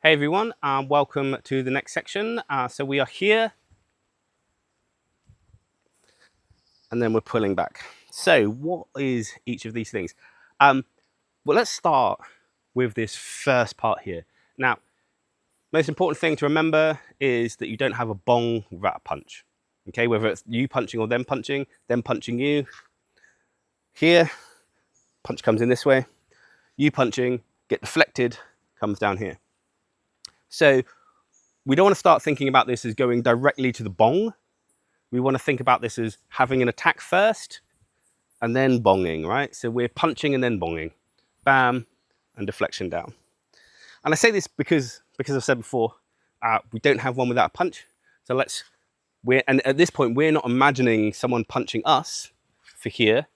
Hey everyone, welcome to the next section. So we are here and then we're pulling back. So what is each of these things? Well, let's start with this first part here. Now, most important thing to remember is that you don't have a bong without a punch. Okay, whether it's you punching or them punching you. Here, punch comes in this way. You punching, get deflected, comes down here. So we don't want to start thinking about this as going directly to the bong. We want to think about this as having an attack first and then bonging, right? So we're punching and then bonging. Bam, and deflection down. And I say this because I've said before, we don't have one without a punch. So and at this point, we're not imagining someone punching us for here.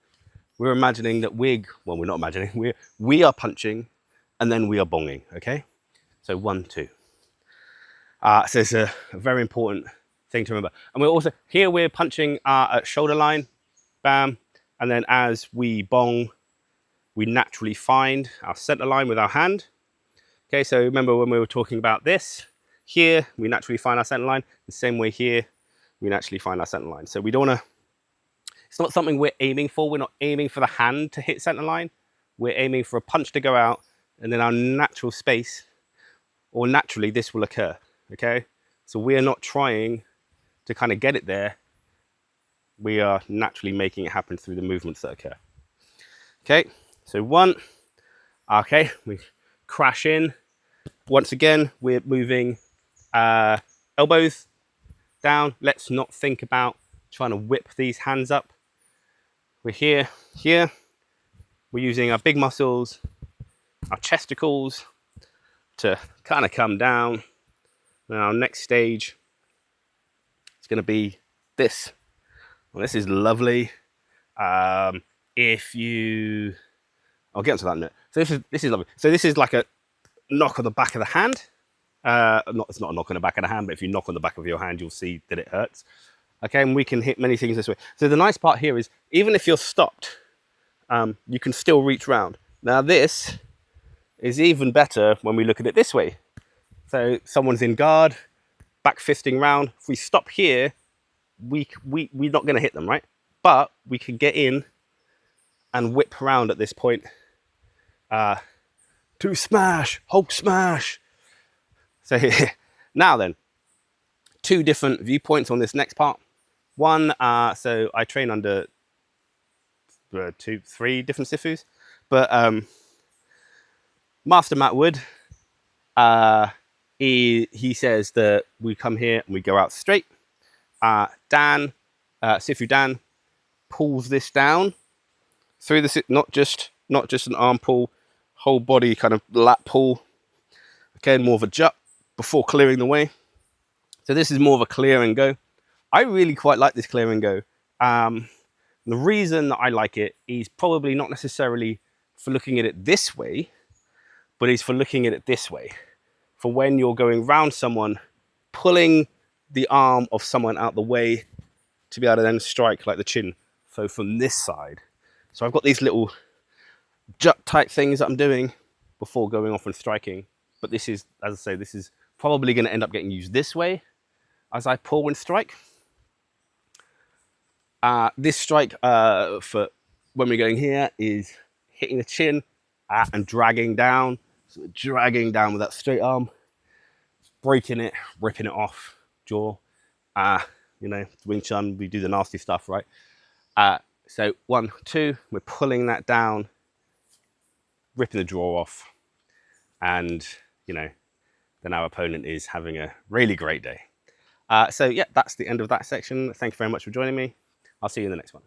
We're imagining that we're not imagining, we are punching and then we are bonging, okay? So 1, 2. So it's a very important thing to remember. And we're punching at shoulder line, bam. And then as we bong, we naturally find our center line with our hand. Okay, so remember when we were talking about this, here, we naturally find our center line. The same way here, we naturally find our center line. So we don't wanna, it's not something we're aiming for. We're not aiming for the hand to hit center line. We're aiming for a punch to go out and then our natural space, or naturally this will occur, okay? So we're not trying to kind of get it there. We are naturally making it happen through the movements that occur. Okay, so 1, okay, we crash in. Once again, we're moving elbows down. Let's not think about trying to whip these hands up. We're here. We're using our big muscles, our chesticles to kind of come down. Now, our next stage is going to be this. Well, this is lovely. I'll get into that in a minute. So this is lovely. So this is like a knock on the back of the hand. It's not a knock on the back of the hand, but if you knock on the back of your hand, you'll see that it hurts. Okay, and we can hit many things this way. So the nice part here is, even if you're stopped, you can still reach round. Now this is even better when we look at it this way. So someone's in guard, back fisting round. If we stop here, we're not going to hit them, right? But we can get in and whip around at this point to smash, Hulk smash. So now then, 2 different viewpoints on this next part. One, so I train under 2, 3 different Sifus, but Master Matt Wood, he says that we come here and we go out straight. Sifu Dan pulls this down through the, not just an arm pull, whole body kind of lat pull. Again, more of a jut before clearing the way. So this is more of a clear and go. I really quite like this clear and go. The reason that I like it is probably not necessarily for looking at it this way, but it's for looking at it this way. For when you're going round someone, pulling the arm of someone out the way to be able to then strike like the chin. So from this side. So I've got these little jut type things that I'm doing before going off and striking. But this is, as I say, this is probably going to end up getting used this way as I pull and strike. This strike for when we're going here is hitting the chin and dragging down. So dragging down with that straight arm, breaking it, ripping it off, jaw. Wing Chun, we do the nasty stuff, right? So 1, 2, we're pulling that down, ripping the jaw off, and then our opponent is having a really great day. So yeah, that's the end of that section. Thank you very much for joining me. I'll see you in the next one.